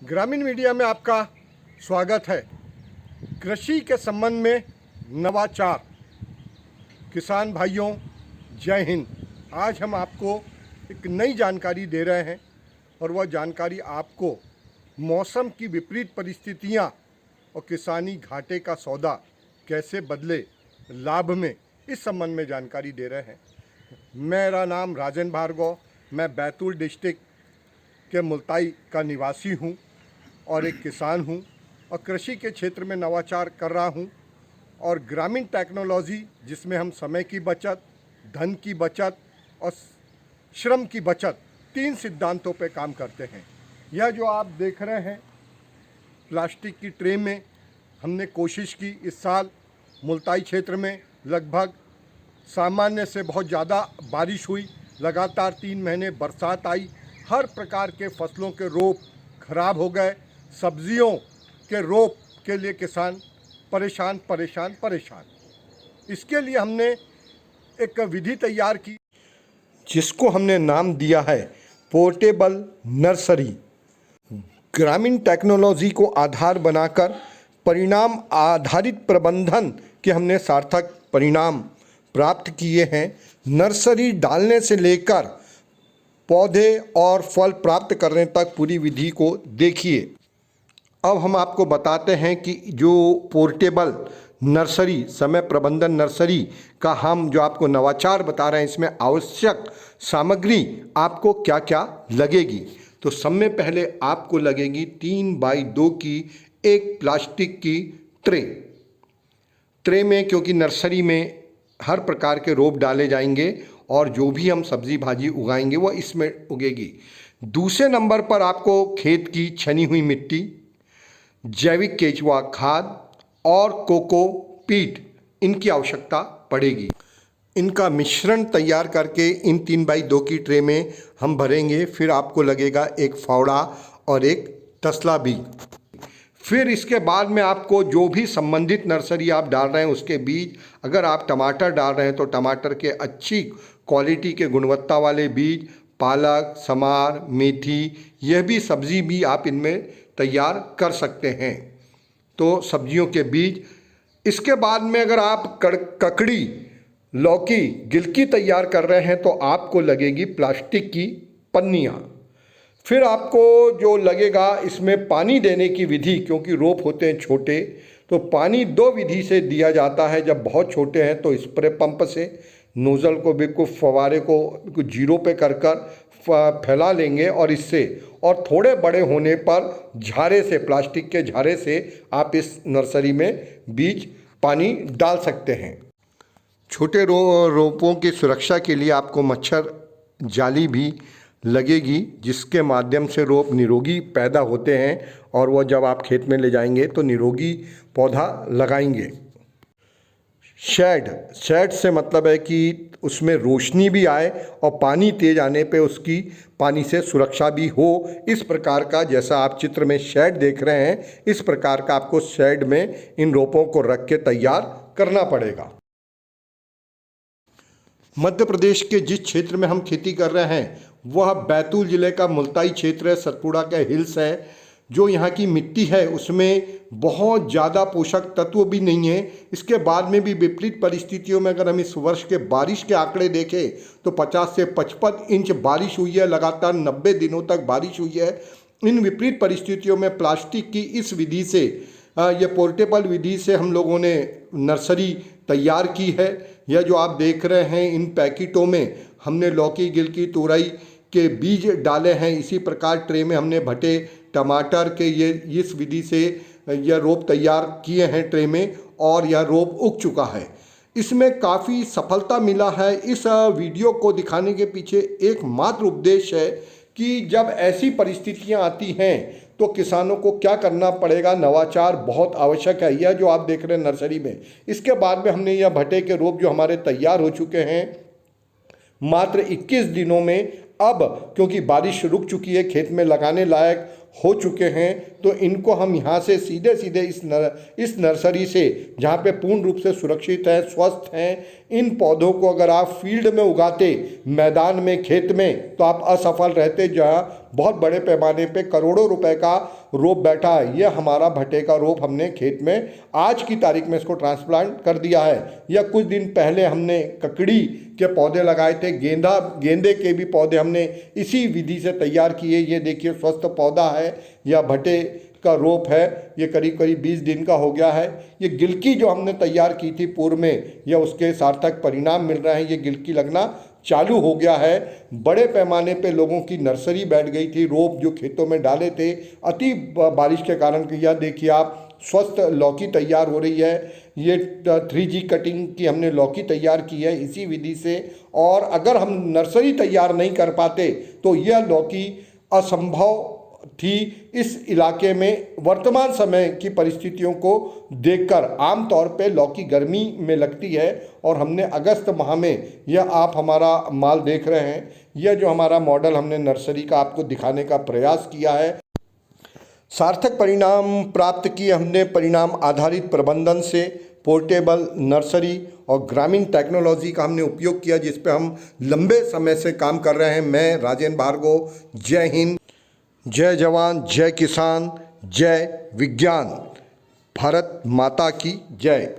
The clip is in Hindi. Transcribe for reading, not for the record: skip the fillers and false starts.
ग्रामीण मीडिया में आपका स्वागत है। कृषि के संबंध में नवाचार। किसान भाइयों, जय हिंद। आज हम आपको एक नई जानकारी दे रहे हैं और वह जानकारी आपको मौसम की विपरीत परिस्थितियां और किसानी घाटे का सौदा कैसे बदले लाभ में, इस संबंध में जानकारी दे रहे हैं। मेरा नाम राजन भार्गव, मैं बैतूल डिस्ट्रिक्ट के मुल्ताई का निवासी हूं और एक किसान हूं और कृषि के क्षेत्र में नवाचार कर रहा हूं और ग्रामीण टेक्नोलॉजी, जिसमें हम समय की बचत, धन की बचत और श्रम की बचत, 3 सिद्धांतों पे काम करते हैं। यह जो आप देख रहे हैं प्लास्टिक की ट्रे में, हमने कोशिश की इस साल मुल्ताई क्षेत्र में लगभग सामान्य से बहुत ज़्यादा बारिश हुई, लगातार 3 महीने बरसात आई, हर प्रकार के फसलों के रोप खराब हो गए। सब्जियों के रोप के लिए किसान परेशान। इसके लिए हमने एक विधि तैयार की, जिसको हमने नाम दिया है पोर्टेबल नर्सरी। ग्रामीण टेक्नोलॉजी को आधार बनाकर परिणाम आधारित प्रबंधन के हमने सार्थक परिणाम प्राप्त किए हैं। नर्सरी डालने से लेकर पौधे और फल प्राप्त करने तक पूरी विधि को देखिए। अब हम आपको बताते हैं कि जो पोर्टेबल नर्सरी, समय प्रबंधन नर्सरी का हम जो आपको नवाचार बता रहे हैं, इसमें आवश्यक सामग्री आपको क्या क्या लगेगी। तो सब में पहले आपको लगेगी 3x2 की एक प्लास्टिक की ट्रे में, क्योंकि नर्सरी में हर प्रकार के रोप डाले जाएंगे और जो भी हम सब्जी भाजी उगाएंगे वो इसमें उगेगी। दूसरे नंबर पर आपको खेत की छनी हुई मिट्टी, जैविक केचुआ खाद और कोकोपीट, इनकी आवश्यकता पड़ेगी। इनका मिश्रण तैयार करके इन 3x2 की ट्रे में हम भरेंगे। फिर आपको लगेगा एक फावड़ा और एक तसला भी। फिर इसके बाद में आपको जो भी संबंधित नर्सरी आप डाल रहे हैं उसके बीज, अगर आप टमाटर डाल रहे हैं तो टमाटर के अच्छी क्वालिटी के गुणवत्ता वाले बीज, पालक, समार, मेथी, यह भी सब्जी भी आप इनमें तैयार कर सकते हैं, तो सब्जियों के बीज। इसके बाद में अगर आप ककड़ी, लौकी, गिलकी तैयार कर रहे हैं तो आपको लगेगी प्लास्टिक की पन्नियाँ। फिर आपको जो लगेगा इसमें पानी देने की विधि, क्योंकि रोप होते हैं छोटे, तो पानी 2 विधि से दिया जाता है। जब बहुत छोटे हैं तो स्प्रे पंप से नोज़ल को बिल्कुल फवारे को 0 पे कर फैला लेंगे और इससे, और थोड़े बड़े होने पर झारे से, प्लास्टिक के झारे से आप इस नर्सरी में बीज पानी डाल सकते हैं। छोटे रोपों की सुरक्षा के लिए आपको मच्छर जाली भी लगेगी, जिसके माध्यम से रोप निरोगी पैदा होते हैं और वह जब आप खेत में ले जाएंगे तो निरोगी पौधा लगाएंगे। शेड से मतलब है कि उसमें रोशनी भी आए और पानी तेज आने पे उसकी पानी से सुरक्षा भी हो। इस प्रकार का, जैसा आप चित्र में शेड देख रहे हैं, इस प्रकार का आपको शेड में इन रोपों को रख के तैयार करना पड़ेगा। मध्य प्रदेश के जिस क्षेत्र में हम खेती कर रहे हैं वह बैतूल ज़िले का मुल्ताई क्षेत्र है, सतपुड़ा के हिल्स है। जो यहाँ की मिट्टी है उसमें बहुत ज़्यादा पोषक तत्व भी नहीं है। इसके बाद में भी विपरीत परिस्थितियों में अगर हम इस वर्ष के बारिश के आंकड़े देखें तो 50 से 55 इंच बारिश हुई है, लगातार 90 दिनों तक बारिश हुई है। इन विपरीत परिस्थितियों में प्लास्टिक की इस विधि से, ये पोर्टेबल विधि से हम लोगों ने नर्सरी तैयार की है। यह जो आप देख रहे हैं इन पैकेटों में हमने लौकी, गिलकी, तुरई के बीज डाले हैं। इसी प्रकार ट्रे में हमने भटे, टमाटर के ये इस विधि से यह रोप तैयार किए हैं ट्रे में, और यह रोप उग चुका है। इसमें काफ़ी सफलता मिला है। इस वीडियो को दिखाने के पीछे एकमात्र उद्देश्य है कि जब ऐसी परिस्थितियां आती हैं तो किसानों को क्या करना पड़ेगा। नवाचार बहुत आवश्यक है। यह जो आप देख रहे हैं नर्सरी में, इसके बाद में हमने यह भटे के रोप जो हमारे तैयार हो चुके हैं मात्र 21 दिनों में, अब क्योंकि बारिश रुक चुकी है, खेत में लगाने लायक हो चुके हैं, तो इनको हम यहाँ से सीधे सीधे इस नर्सरी से, जहाँ पे पूर्ण रूप से सुरक्षित है, स्वस्थ हैं, इन पौधों को अगर आप फील्ड में उगाते, मैदान में, खेत में, तो आप असफल रहते। जहाँ बहुत बड़े पैमाने पे करोड़ों रुपए का रोप बैठा है, यह हमारा भट्टे का रोप हमने खेत में आज की तारीख में इसको ट्रांसप्लांट कर दिया है। या कुछ दिन पहले हमने ककड़ी के पौधे लगाए थे, गेंदे के भी पौधे हमने इसी विधि से तैयार किए। ये देखिए स्वस्थ पौधा है, या भट्टे का रोप है, ये करीब करीब 20 दिन का हो गया है। ये गिलकी जो हमने तैयार की थी पूर्व में, यह उसके सार्थक परिणाम मिल रहे हैं, ये गिलकी लगना चालू हो गया है। बड़े पैमाने पे लोगों की नर्सरी बैठ गई थी, रोप जो खेतों में डाले थे अति बारिश के कारण। यह देखिए आप स्वस्थ लौकी तैयार हो रही है। ये 3G कटिंग की हमने लौकी तैयार की है इसी विधि से। और अगर हम नर्सरी तैयार नहीं कर पाते तो यह लौकी असंभव थी इस इलाके में। वर्तमान समय की परिस्थितियों को देखकर आमतौर पे लौकी गर्मी में लगती है, और हमने अगस्त माह में, यह आप हमारा माल देख रहे हैं, यह जो हमारा मॉडल हमने नर्सरी का आपको दिखाने का प्रयास किया है। सार्थक परिणाम प्राप्त किए हमने परिणाम आधारित प्रबंधन से। पोर्टेबल नर्सरी और ग्रामीण टेक्नोलॉजी का हमने उपयोग किया, जिस पे हम लंबे समय से काम कर रहे हैं। मैं राजेंद्र भार्गव, जय हिंद, जय जवान, जय किसान, जय विज्ञान, भारत माता की जय।